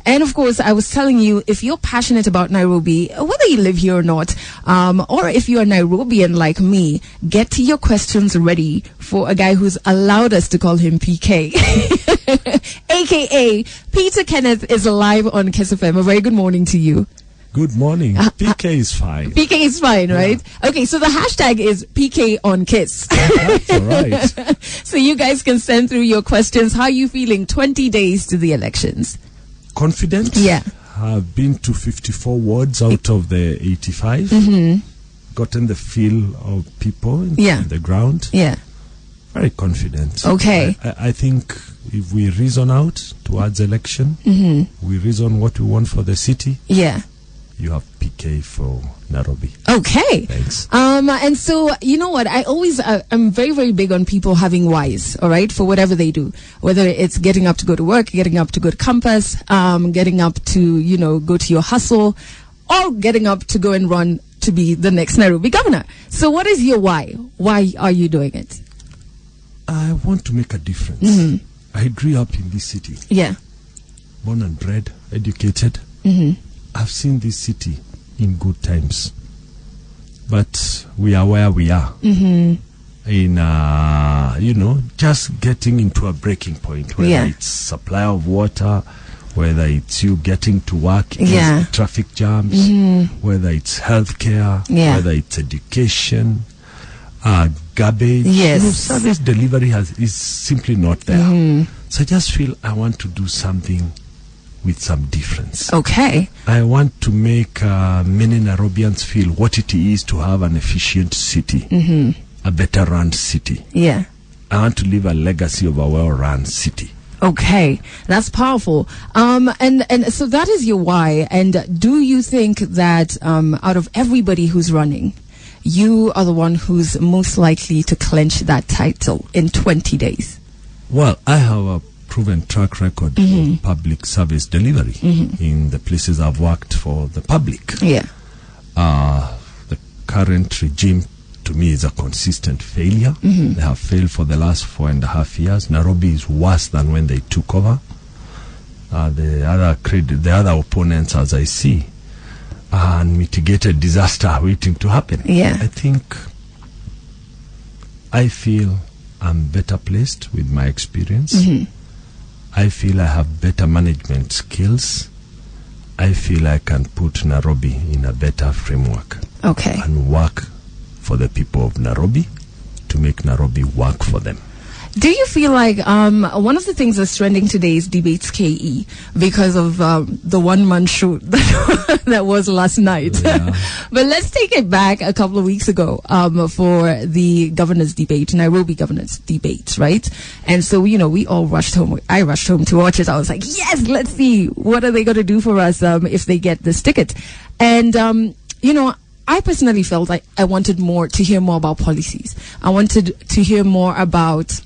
And of course, I was telling you, if you're passionate about Nairobi, whether you live here or not, or if you're a Nairobian like me, get your questions ready for a guy who's allowed us to call him PK. AKA Peter Kenneth is live on Kiss FM. A very good morning to you. Good morning. PK is fine. PK is fine, right? Yeah. Okay, so the hashtag is PK on Kiss. That's all right. So you guys can send through your questions. How are you feeling 20 days to the elections? Confident. Yeah. I've been to 54 wards out of the 85. Mm-hmm. Gotten the feel of people on the ground. Yeah. Very confident. Okay. I think if we reason out towards election, we reason what we want for the city. Yeah. You have PK for Nairobi. Okay. Thanks. And so, you know what? I always, I'm very, very big on people having whys, all right, for whatever they do. Whether it's getting up to go to work, getting up to go to campus, getting up to, go to your hustle, or getting up to go and run to be the next Nairobi governor. So what is your why? Why are you doing it? I want to make a difference. I grew up in this city. Yeah. Born and bred, educated. I've seen this city in good times, but we are where we are. In just getting into a breaking point, whether it's supply of water, whether it's you getting to work, traffic jams, whether it's healthcare, whether it's education, garbage. Yes. Service delivery is simply not there. So I just feel I want to do something with some difference. Okay. I want to make many Nairobians feel what it is to have an efficient city, a better run city. Yeah. I want to leave a legacy of a well-run city. Okay, that's powerful. And so that is your why. And do you think that out of everybody who's running, you are the one who's most likely to clinch that title in 20 days? Well, I have a proven track record of public service delivery in the places I've worked for the public. Yeah. The current regime, to me, is a consistent failure. They have failed for the last 4.5 years. Nairobi is worse than when they took over. The other opponents, as I see, are unmitigated disaster waiting to happen. Yeah. I feel I'm better placed with my experience. I feel I have better management skills. I feel I can put Nairobi in a better framework. Okay. And work for the people of Nairobi to make Nairobi work for them. Do you feel like one of the things that's trending today is Debates KE because of the one-man show that was last night? Yeah. But let's take it back a couple of weeks ago for the governor's debate, Nairobi governor's debate, right? And so, we all rushed home. I rushed home to watch it. I was like, yes, let's see. What are they going to do for us if they get this ticket? And, I personally felt like I wanted to hear more about policies. I wanted to hear more about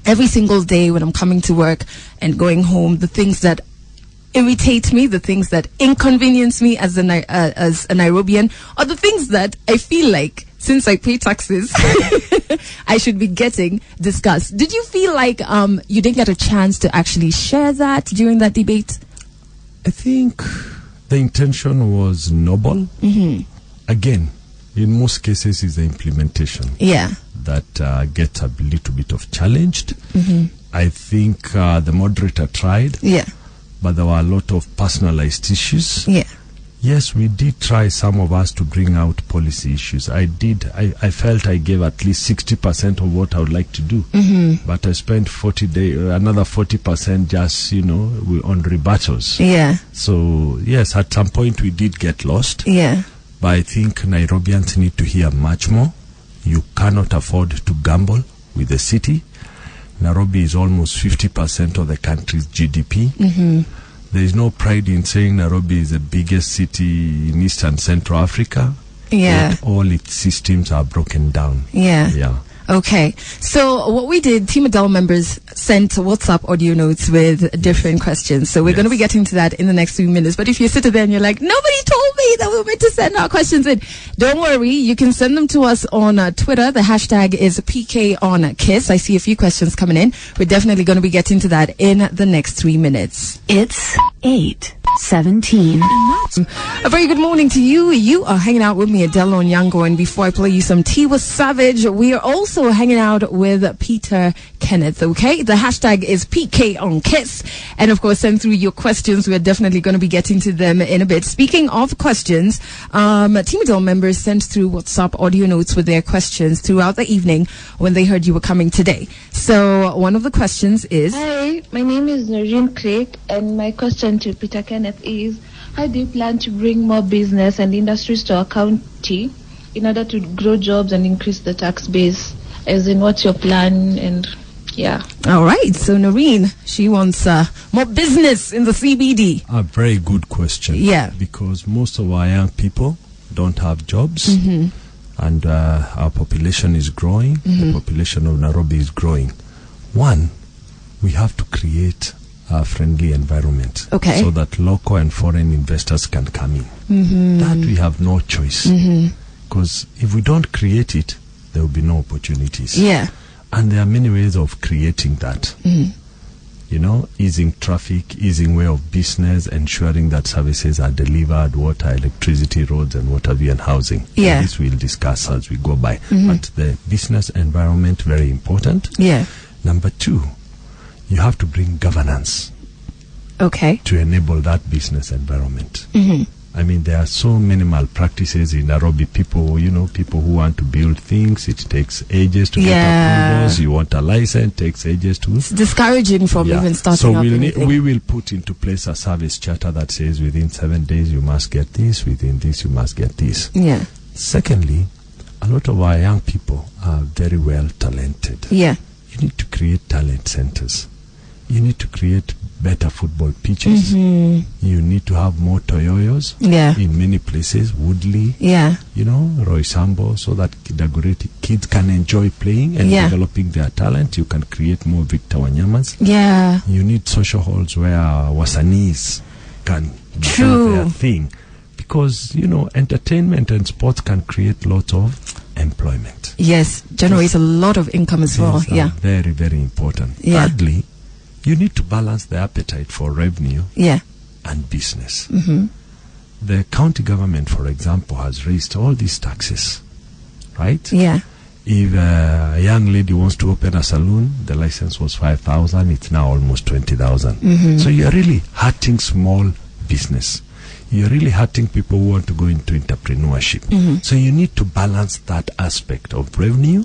every single day when I'm coming to work and going home, the things that irritate me, the things that inconvenience me as a Nairobian, or the things that I feel like, since I pay taxes, I should be getting discussed. Did you feel like you didn't get a chance to actually share that during that debate? I think the intention was noble. Again, in most cases, is the implementation. Yeah. That gets a little bit of challenged. I think the moderator tried. Yeah. But there were a lot of personalized issues. Yeah. Yes, we did try, some of us, to bring out policy issues. I felt I gave at least 60% of what I would like to do. But I spent another 40% just, on rebuttals. Yeah. So, yes, at some point we did get lost. Yeah. But I think Nairobians need to hear much more. You cannot afford to gamble with the city. Nairobi is almost 50% of the country's GDP. There is no pride in saying Nairobi is the biggest city in East and Central Africa. Yeah. All its systems are broken down. Yeah. Yeah. Okay, so what we did, Team Adele members sent WhatsApp audio notes with different questions. So we're going to be getting to that in the next few minutes. But if you're sitting there and you're like, nobody told me that we were meant to send our questions in, don't worry. You can send them to us on Twitter. The hashtag is PKOnKiss. I see a few questions coming in. We're definitely going to be getting to that in the next 3 minutes. It's 8:17. A very good morning to you. You are hanging out with me, Adele Onyango, and before I play you some Tea with Savage, we are also hanging out with Peter Kenneth, okay? The hashtag is PKOnKiss, and of course, send through your questions. We're definitely going to be getting to them in a bit. Speaking of questions, Team Adele members sent through WhatsApp audio notes with their questions throughout the evening when they heard you were coming today. So one of the questions is... Hi, my name is Noreen Craig, and my question to Peter Kenneth is, how do you plan to bring more business and industries to our county in order to grow jobs and increase the tax base? As in, what's your plan? And yeah. All right. So Noreen, she wants more business in the CBD. A very good question. Yeah. Because most of our young people don't have jobs, and our population is growing. The population of Nairobi is growing. One, we have to create a friendly environment, okay, so that local and foreign investors can come in. That we have no choice, because if we don't create it, there will be no opportunities. Yeah. And there are many ways of creating that. You know, easing traffic, easing way of business, ensuring that services are delivered, water, electricity, roads, and what have you, and housing. Yeah. And this we'll discuss as we go by. But the business environment, very important. Yeah. Number two, you have to bring governance, okay, to enable that business environment. I mean, there are so many malpractices in Nairobi. People who want to build things, it takes ages to get approvals. You want a license, it takes ages to... It's discouraging from even starting up anything. We will put into place a service charter that says within 7 days you must get this, within this you must get this. Yeah. Secondly, a lot of our young people are very well talented. Yeah. You need to create talent centers. You need to create better football pitches. You need to have more Toyoyos in many places, Woodley, Roy Sambo, so that kids can enjoy playing and developing their talent. You can create more Victor Wanyamas. Yeah. You need social halls where Wasanis can do their thing. Because, entertainment and sports can create lots of employment. Yes, generates a lot of income as well. Yeah. Very, very important. Yeah. Thirdly, you need to balance the appetite for revenue and business. The county government, for example, has raised all these taxes, right? Yeah. If a young lady wants to open a salon, the license was 5,000, it's now almost 20,000. So you're really hurting small business. You're really hurting people who want to go into entrepreneurship. So you need to balance that aspect of revenue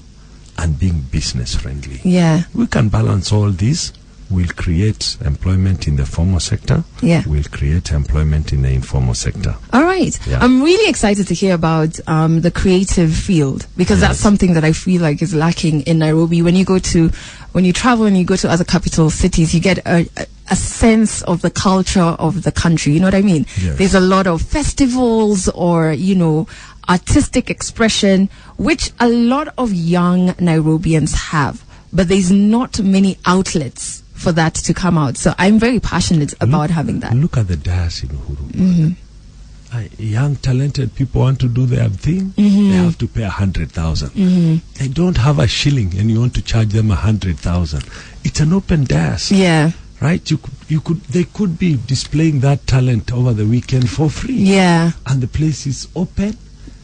and being business friendly. Yeah. We can balance all these. We'll create employment in the formal sector. Yeah. We'll create employment in the informal sector. All right. Yeah. I'm really excited to hear about the creative field, because that's something that I feel like is lacking in Nairobi. When you travel and you go to other capital cities, you get a sense of the culture of the country. You know what I mean? Yes. There's a lot of festivals or, artistic expression, which a lot of young Nairobians have, but there's not many outlets for that to come out. So I'm very passionate about having that. Look at the dance in Uhuru. Young talented people want to do their thing, they have to pay 100,000. They don't have a shilling and you want to charge them 100,000. It's an open dance. Yeah. Right? They could be displaying that talent over the weekend for free. Yeah. And the place is open,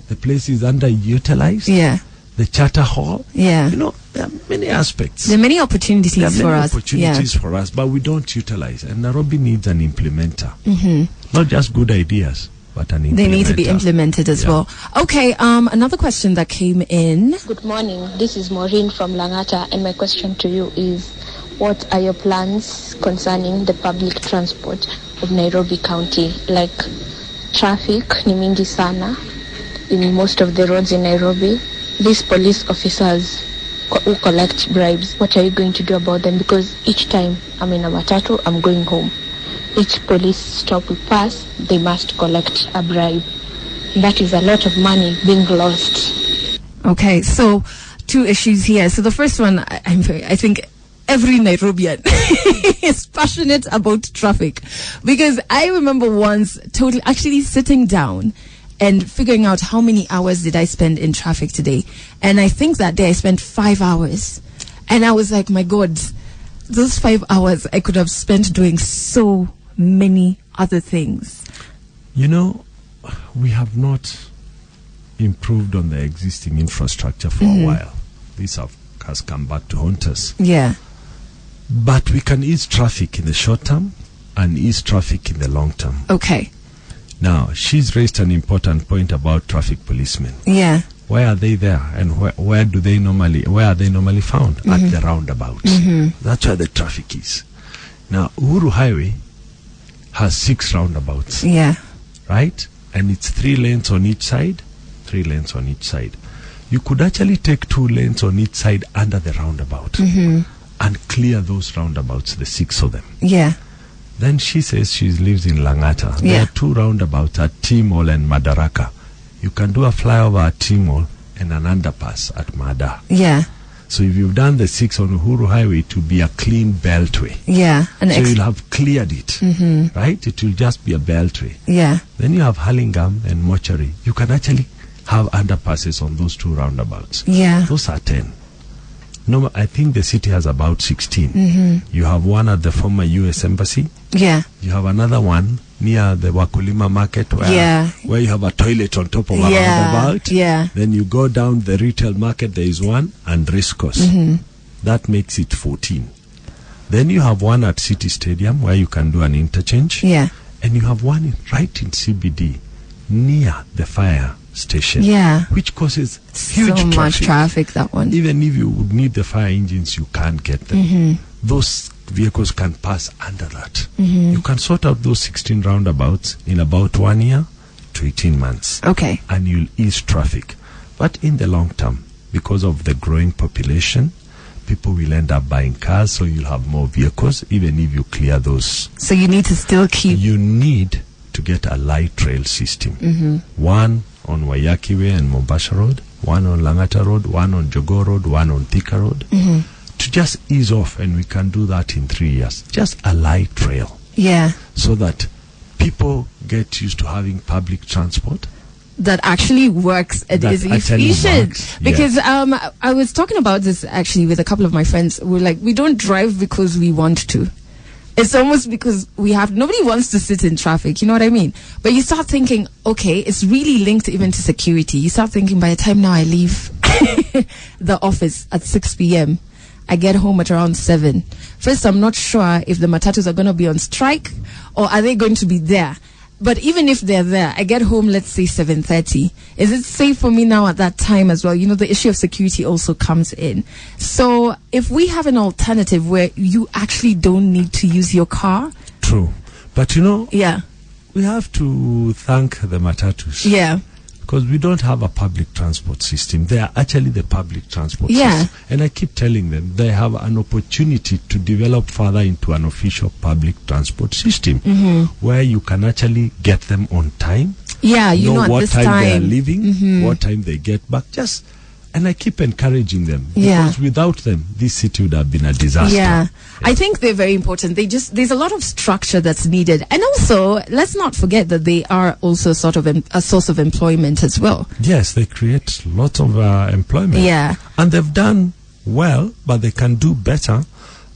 the place is underutilized. Yeah. The charter hall. Yeah. There are many aspects. There are many opportunities for us. For us, but we don't utilize. And Nairobi needs an implementer. Not just good ideas, but an implementer. They need to be implemented as well. Okay, another question that came in. Good morning. This is Maureen from Langata, and my question to you is, what are your plans concerning the public transport of Nairobi County? Like, traffic ni mingi sana in most of the roads in Nairobi. These police officers who collect bribes, what are you going to do about them? Because each time I'm in a matatu, I'm going home. Each police stop we pass, they must collect a bribe. That is a lot of money being lost. Okay, so two issues here. So the first one, I think every Nairobian is passionate about traffic, because I remember once actually sitting down and figuring out how many hours did I spend in traffic today. And I think that day I spent 5 hours. And I was like, my God, those 5 hours I could have spent doing so many other things. You know, we have not improved on the existing infrastructure for a while. This has come back to haunt us. Yeah. But we can ease traffic in the short term and ease traffic in the long term. Okay. Now, she's raised an important point about traffic policemen. Yeah. Where are they there, and where are they normally found? At the roundabouts. That's where the traffic is. Now, Uhuru Highway has 6 roundabouts. Yeah. Right? And it's 3 lanes on each side. 3 lanes on each side. You could actually take 2 lanes on each side under the roundabout and clear those roundabouts, the 6 of them. Yeah. Then she says she lives in Langata. Yeah. There are 2 roundabouts at T-Mall and Madaraka. You can do a flyover at T-Mall and an underpass at Mada. Yeah. So if you've done the 6 on Uhuru Highway, to be a clean beltway. Yeah. So you'll have cleared it, right? It will just be a beltway. Yeah. Then you have Hurlingham and Mortuary. You can actually have underpasses on those 2 roundabouts. Yeah. Those are 10. No, I think the city has about 16. You have one at the former U.S. Embassy. Yeah. You have another one near the Wakulima Market where you have a toilet on top of a roundabout. Yeah. Then you go down the retail market, there is one, and Riscos. That makes it 14. Then you have one at City Stadium where you can do an interchange. Yeah. And you have one right in CBD near the fire station. Yeah. Which causes huge so much traffic, that one. Even if you would need the fire engines, you can't get them. Those vehicles can pass under that. You can sort out those 16 roundabouts in about 1 year to 18 months. Okay. And you'll ease traffic. But in the long term, because of the growing population, people will end up buying cars, so you'll have more vehicles, even if you clear those. So you need to still keep... You need to get a light rail system. One on Waiyaki Way and Mombasa Road, one on Langata Road, one on Jogoo Road, one on Thika Road. To just ease off, and we can do that in 3 years. Just a light rail. Yeah. So that people get used to having public transport. That actually works. It is efficient. Because I was talking about this actually with a couple of my friends. We're like, we don't drive because we want to. It's almost because nobody wants to sit in traffic, you know what I mean? But you start thinking, okay, it's really linked even to security. You start thinking, by the time now I leave the office at 6 p.m., I get home at around 7. First, I'm not sure if the matatus are going to be on strike or are they going to be there. But even if they're there, I get home, let's say 7:30. Is it safe for me now at that time as well? You know, the issue of security also comes in. So if we have an alternative where you actually don't need to use your car. True. But you know, yeah, we have to thank the matatus. Yeah. Because we don't have a public transport system. They are actually the public transport system. And I keep telling them they have an opportunity to develop further into an official public transport system where you can actually get them on time. Yeah, you know, at what this time they are leaving, what time they get back. And I keep encouraging them. Because without them, this city would have been a disaster. Yeah. I think they're very important. There's a lot of structure that's needed. And also, let's not forget that they are also sort of a source of employment as well. Yes, they create lots of employment. Yeah. And they've done well, but they can do better,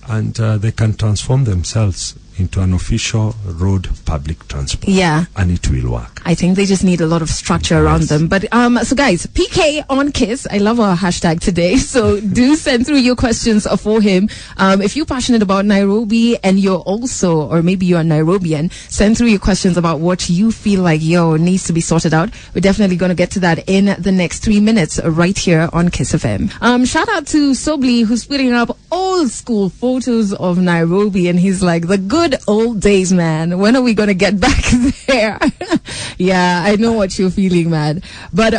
and they can transform themselves into an official road public transport. Yeah. And it will work. I think they just need a lot of structure around them. But so guys, PK on Kiss. I love our hashtag today. So do send through your questions for him. If you're passionate about Nairobi and you're also, or maybe you're a Nairobian, send through your questions about what you feel like needs to be sorted out. We're definitely going to get to that in the next 3 minutes right here on Kiss FM. Shout out to Sobli, who's putting up old school photos of Nairobi, and he's like, the good old days, man. When are we going to get back there? Yeah, I know what you're feeling, man. But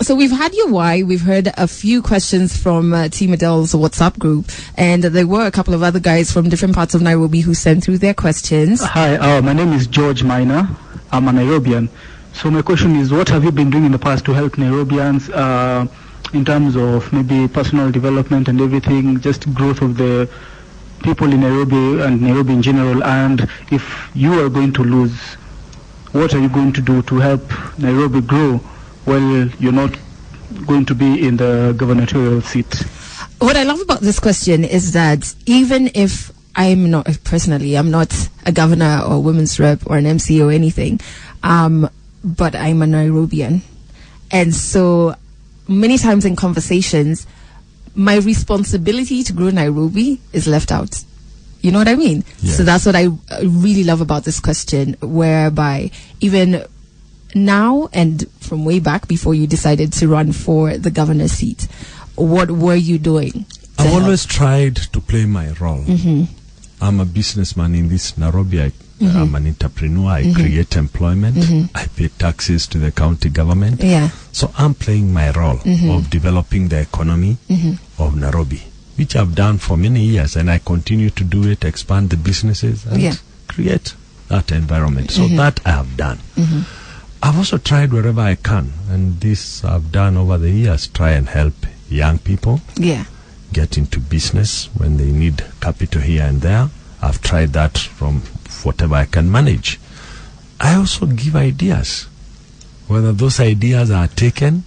so we've had your why. We've heard a few questions from Team Adele's WhatsApp group, and there were a couple of other guys from different parts of Nairobi who sent through their questions. Hi, my name is George Minor. I'm a Nairobian. So my question is, what have you been doing in the past to help Nairobians in terms of maybe personal development and everything, just growth of the people in Nairobi and Nairobi in general? And if you are going to lose, what are you going to do to help Nairobi grow while you're not going to be in the gubernatorial seat? What I love about this question is that even if I'm not a governor or women's rep or an MC or anything, but I'm a Nairobian. And so many times in conversations, my responsibility to grow Nairobi is left out. You know what I mean? Yes. So that's what I really love about this question, whereby even now and from way back before you decided to run for the governor's seat, what were you doing? I've always tried to play my role. Mm-hmm. I'm a businessman in this Nairobi. I'm an entrepreneur. I create employment. I pay taxes to the county government. Yeah. So I'm playing my role of developing the economy of Nairobi, which I've done for many years, and I continue to do it, expand the businesses, and create that environment. So that I have done. I've also tried wherever I can, and this I've done over the years, try and help young people get into business when they need capital here and there. I've tried that from whatever I can manage. I also give ideas. Whether those ideas are taken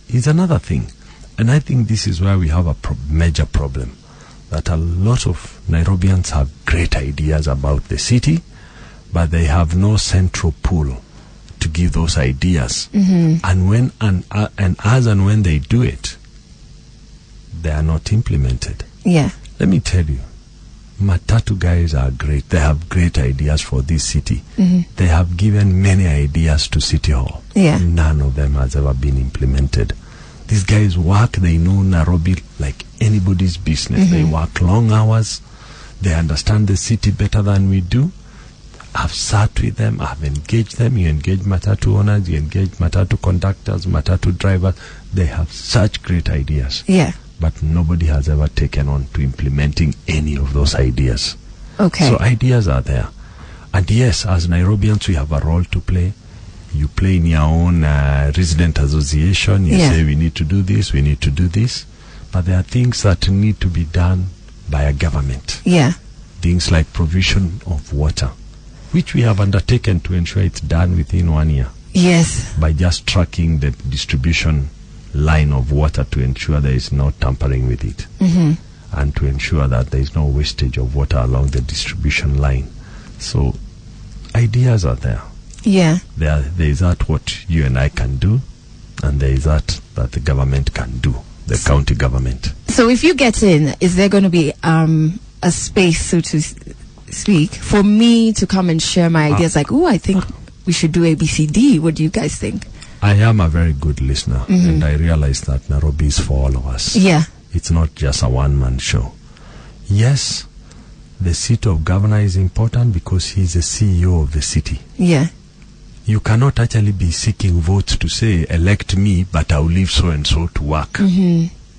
is another thing. And I think this is where we have a major problem, that a lot of Nairobians have great ideas about the city, but they have no central pool to give those ideas. And when as and when they do it, they are not implemented. Yeah. Let me tell you, Matatu guys are great. They have great ideas for this city. They have given many ideas to City Hall. Yeah. None of them has ever been implemented. These guys work, they know Nairobi like anybody's business. They work long hours. They understand the city better than we do. I've sat with them, I've engaged them. You engage Matatu owners, you engage Matatu conductors, Matatu drivers. They have such great ideas. Yeah. But nobody has ever taken on to implementing any of those ideas. Okay. So ideas are there. And yes, as Nairobians, we have a role to play. You play in your own resident association. You say, we need to do this, we need to do this. But there are things that need to be done by a government. Yeah. Things like provision of water, which we have undertaken to ensure it's done within 1 year. Yes. By just tracking the distribution line of water to ensure there is no tampering with it. And to ensure that there is no wastage of water along the distribution line. So ideas are there. Yeah. There is that what you and I can do, and there is that the government can do, the county government. So if you get in, is there going to be a space, so to speak, for me to come and share my ideas? Like, I think we should do ABCD. What do you guys think? I am a very good listener, and I realize that Nairobi is for all of us. Yeah. It's not just a one-man show. Yes, the seat of governor is important because he's the CEO of the city. Yeah. You cannot actually be seeking votes to say, elect me, but I'll leave so-and-so to work.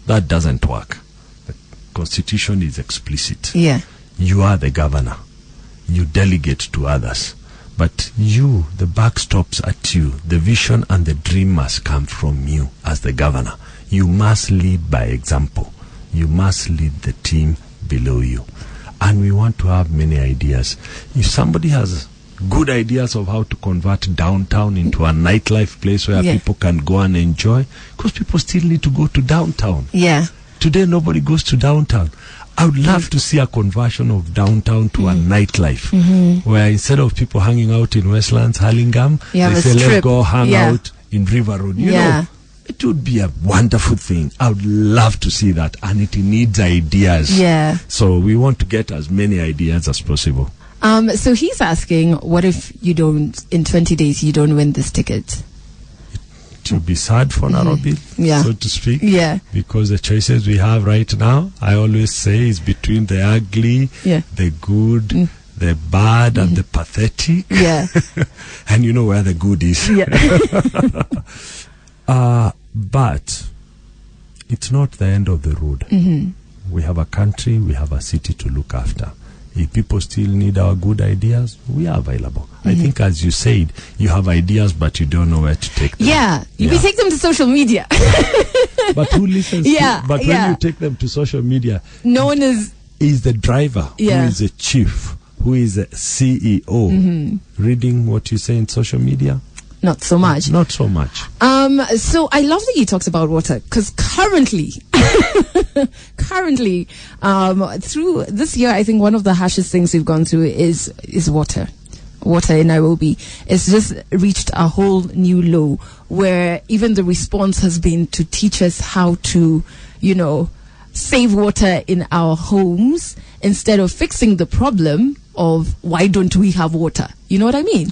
That doesn't work. The Constitution is explicit. Yeah. You are the governor. You delegate to others. But you, the buck stops at you. The vision and the dream must come from you as the governor. You must lead by example. You must lead the team below you. And we want to have many ideas. If somebody has good ideas of how to convert downtown into a nightlife place where people can go and enjoy, because people still need to go to downtown. Yeah. Today nobody goes to downtown. I would love to see a conversion of downtown to a nightlife, where instead of people hanging out in Westlands, Hurlingham, they say, let's go hang out in River Road. You know, it would be a wonderful thing. I would love to see that, and it needs ideas. Yeah. So we want to get as many ideas as possible. So he's asking, what if you don't, in 20 days, you don't win this ticket? It will be sad for Nairobi, so to speak. Yeah. Because the choices we have right now, I always say, is between the ugly, the good, the bad, and the pathetic. Yeah. And you know where the good is. Yeah. But it's not the end of the road. We have a country, we have a city to look after. If people still need our good ideas, we are available. I think, as you said, you have ideas, but you don't know where to take them. Yeah, we take them to social media. But who listens? But when you take them to social media, no one is the driver, who is the chief, who is the CEO, reading what you say in social media. Not so much. Not so much. So I love that you talked about water, because currently, through this year, I think one of the harshest things we've gone through is water. Water in Nairobi. It's just reached a whole new low, where even the response has been to teach us how to, save water in our homes instead of fixing the problem of why don't we have water. You know what I mean?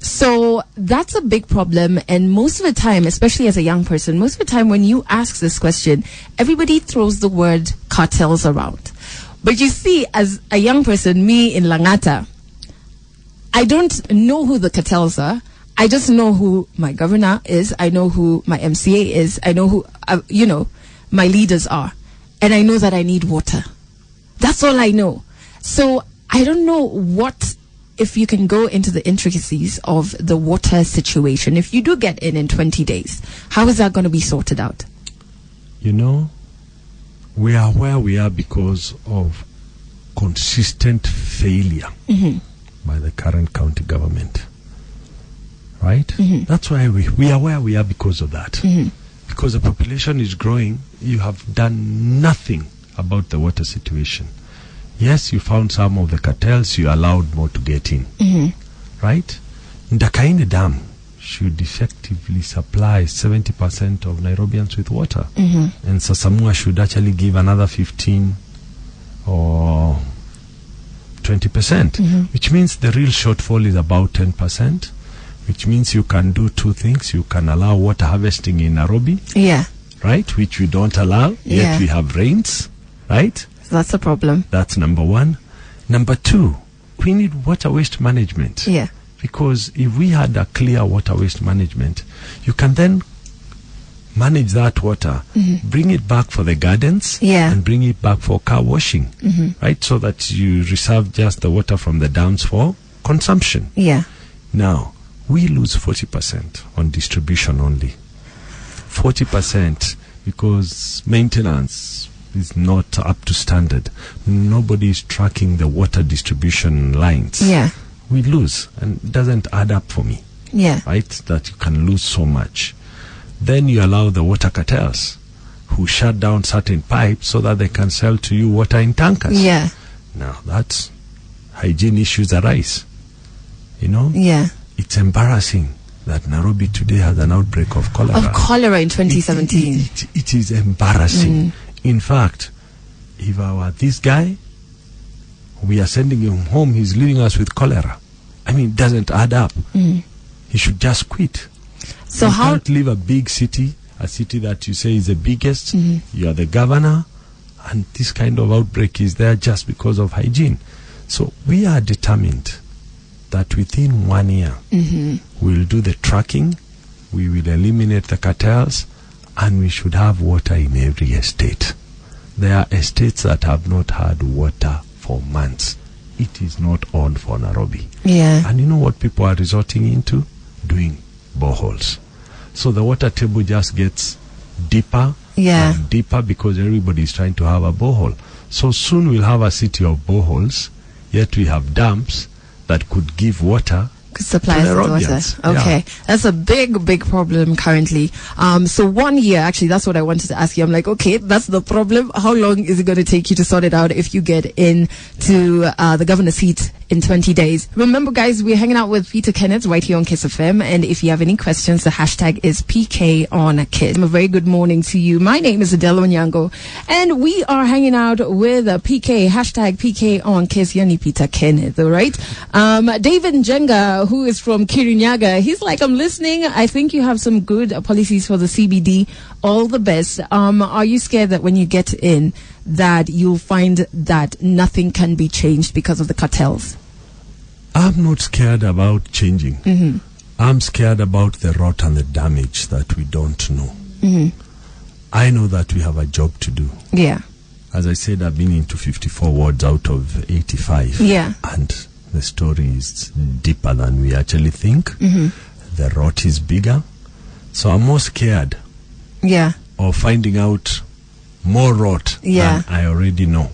So that's a big problem, and most of the time, especially as a young person, most of the time when you ask this question, everybody throws the word cartels around. But you see, as a young person, me in Langata, I don't know who the cartels are. I just know who my governor is. I know who my MCA is. I know who, my leaders are. And I know that I need water. That's all I know. So I don't know if you can go into the intricacies of the water situation. If you do get in 20 days, how is that going to be sorted out? We are where we are because of consistent failure by the current county government. Right? That's why we are where we are because of that. Because the population is growing, you have done nothing about the water situation. Yes, you found some of the cartels, you allowed more to get in. Right? Ndakaine Dam should effectively supply 70% of Nairobians with water. And Sasamua should actually give another 15 or 20%, which means the real shortfall is about 10%, which means you can do two things. You can allow water harvesting in Nairobi. Yeah. Right? Which we don't allow, yet we have rains. Right? That's a problem. That's number one. Number two, we need water waste management. Yeah. Because if we had a clear water waste management, you can then manage that water, bring it back for the gardens, and bring it back for car washing. Right? So that you reserve just the water from the dams for consumption. Yeah. Now, we lose 40% on distribution only. 40% because maintenance is not up to standard. Nobody is tracking the water distribution lines. Yeah. We lose, and it doesn't add up for me. Yeah. Right? That you can lose so much. Then you allow the water cartels who shut down certain pipes so that they can sell to you water in tankers. Yeah. Now, that's hygiene issues arise. Yeah. It's embarrassing that Nairobi today has an outbreak of cholera. Of cholera in 2017. It is embarrassing. In fact, if I were this guy, we are sending him home, he's leaving us with cholera. I mean, it doesn't add up. He should just quit. So you how can't leave a big city, a city that you say is the biggest, you are the governor, and this kind of outbreak is there just because of hygiene. So we are determined that within 1 year, we'll do the tracking, we will eliminate the cartels, and we should have water in every estate. There are estates that have not had water for months. It is not on for Nairobi. Yeah. And you know what people are resorting into? Doing boreholes. So the water table just gets deeper and deeper because everybody is trying to have a borehole. So soon we'll have a city of boreholes, yet we have dams that could give water. Could supply us with water. Okay. That's a big problem currently. So 1 year, actually, that's what I wanted to ask you. I'm like, okay, that's the problem. How long is it going to take you to sort it out if you get into the governor's seat in 20 days? Remember, guys, we're hanging out with Peter Kenneth right here on Kiss FM. And if you have any questions, the hashtag is PKOnKiss. A very good morning to you. My name is Adela Onyango. And we are hanging out with PK, hashtag PKOnKiss, Yani Peter Kenneth, all right? David Njenga, who is from Kirinyaga, he's like, I'm listening. I think you have some good policies for the CBD. All the best. Are you scared that when you get in, that you'll find that nothing can be changed because of the cartels? I'm not scared about changing. I'm scared about the rot and the damage that we don't know. I know that we have a job to do. Yeah. As I said, I've been into 54 wards out of 85. Yeah. And the story is deeper than we actually think. The rot is bigger. So I'm more scared Yeah. of finding out more rot Yeah. than I already know.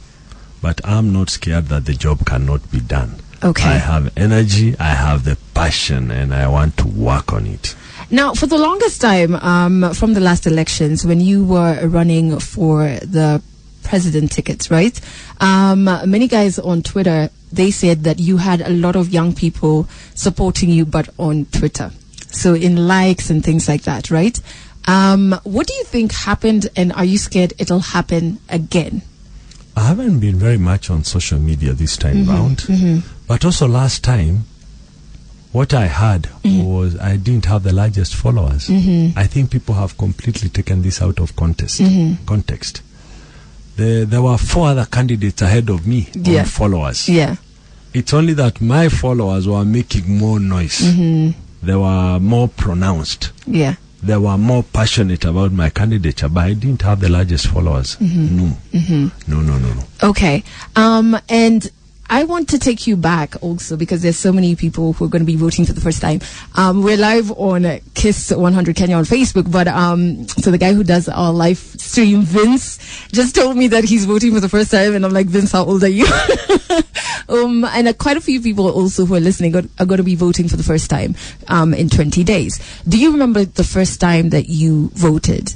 But I'm not scared that the job cannot be done. Okay. I have energy, I have the passion, and I want to work on it. Now, for the longest time, from the last elections, when you were running for the president tickets, right? Many guys on Twitter, they said that you had a lot of young people supporting you, but on Twitter. So in likes and things like that, right? What do you think happened, and are you scared it'll happen again? I haven't been very much on social media this time round. But also last time, what I had was I didn't have the largest followers. I think people have completely taken this out of context. There were 4 other candidates ahead of me on followers. Yeah. It's only that my followers were making more noise. They were more pronounced. Yeah. They were more passionate about my candidature, but I didn't have the largest followers. No. Okay. And I want to take you back also because there's so many people who are going to be voting for the first time. We're live on Kiss 100 Kenya on Facebook, but so the guy who does our live stream, Vince, just told me that he's voting for the first time, and I'm like, Vince, how old are you? And quite a few people also who are listening are going to be voting for the first time in 20 days. Do you remember the first time that you voted?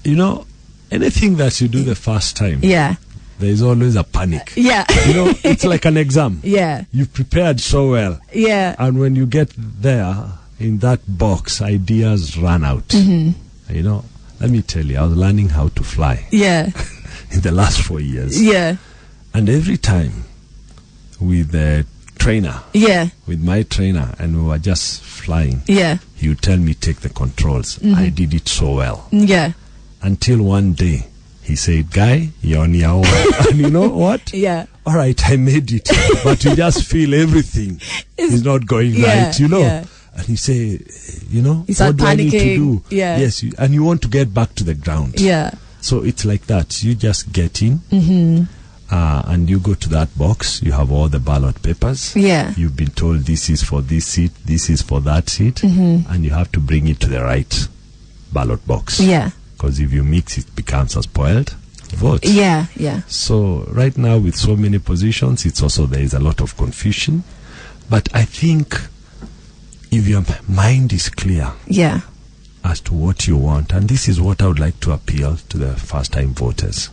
You know, anything that you do the first time, Yeah. there's always a panic. Yeah. You know, it's like an exam. Yeah. You've prepared so well. Yeah. And when you get there, in that box, ideas run out. You know, let me tell you, I was learning how to fly Yeah. in the last 4 years. Yeah. And every time with the trainer, Yeah. with my trainer, and we were just flying, Yeah. he would tell me, take the controls. I did it so well. Yeah. Until one day, he said, Guy, you're on your own. And you know what? Yeah. All right, I made it. But you just feel everything is not going right, you know. Yeah. And he say, you know, You start what do I need to panicking. do? Yeah. Yes, and you want to get back to the ground. Yeah. So it's like that. You just get in, and you go to that box. You have all the ballot papers. Yeah. You've been told this is for this seat, this is for that seat, and you have to bring it to the right ballot box. Yeah. Because if you mix, it becomes a spoiled vote. Yeah. Yeah. So right now, with so many positions, it's also there is a lot of confusion. But I think if your mind is clear Yeah. as to what you want, and this is what I would like to appeal to the first-time voters,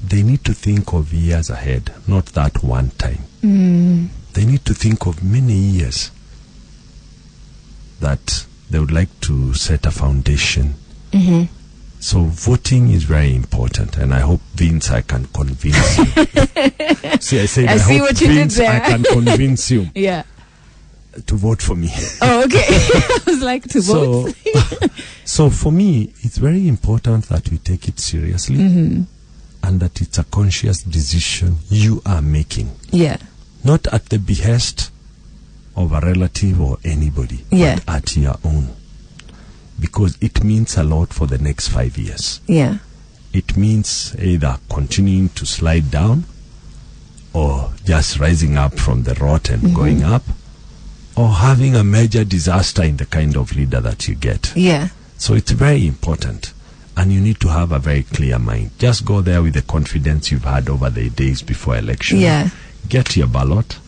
they need to think of years ahead, not that one time. They need to think of many years that they would like to set a foundation. So voting is very important, and I hope, Vince, I can convince you. See, I said I I see hope, what you did Vince, there. I can convince you Yeah. to vote for me. Oh, okay. I was like, to vote. So for me, it's very important that we take it seriously, and that it's a conscious decision you are making, Yeah. not at the behest of a relative or anybody, Yeah. but at your own. Because it means a lot for the next 5 years. Yeah. It means either continuing to slide down, or just rising up from the rot and going up, or having a major disaster in the kind of leader that you get. Yeah. So it's very important, and you need to have a very clear mind. Just go there with the confidence you've had over the days before election. Yeah. Get your ballot,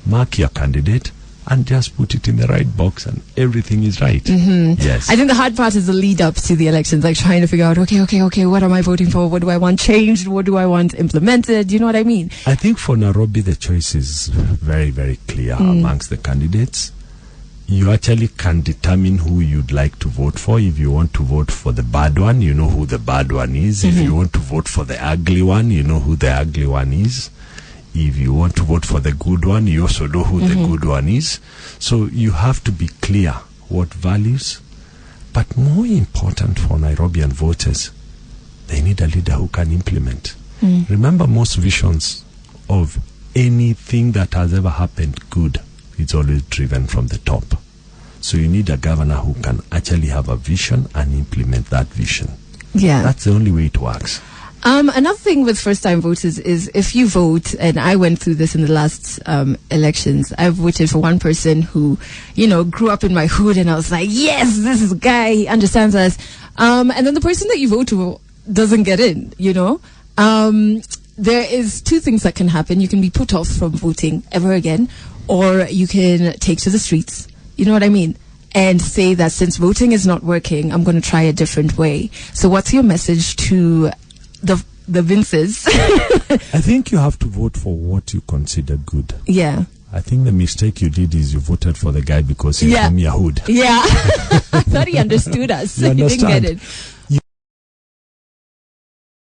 mark your candidate, and just put it in the right box, and everything is right. Yes. I think the hard part is the lead up to the elections, like trying to figure out, okay, what am I voting for? What do I want changed? What do I want implemented? You know what I mean? I think for Nairobi, the choice is very, very clear amongst the candidates. You actually can determine who you'd like to vote for. If you want to vote for the bad one, you know who the bad one is. If you want to vote for the ugly one, you know who the ugly one is. If you want to vote for the good one, you also know who the good one is. So you have to be clear what values. But more important for Nairobian voters, they need a leader who can implement. Remember, most visions of anything that has ever happened good, it's always driven from the top. So you need a governor who can actually have a vision and implement that vision. Yeah. That's the only way it works. Another thing with first-time voters is if you vote, and I went through this in the last elections, I voted for one person who, grew up in my hood, and I was like, yes, this is a guy, he understands us. And then the person that you vote to doesn't get in, There is two things that can happen. You can be put off from voting ever again, or you can take to the streets, you know what I mean? And say that since voting is not working, I'm going to try a different way. So what's your message to the Vinces? I think you have to vote for what you consider good. Yeah. I think the mistake you did is you voted for the guy because he's from your hood. Yeah. I thought he understood us. You He didn't understand? get it.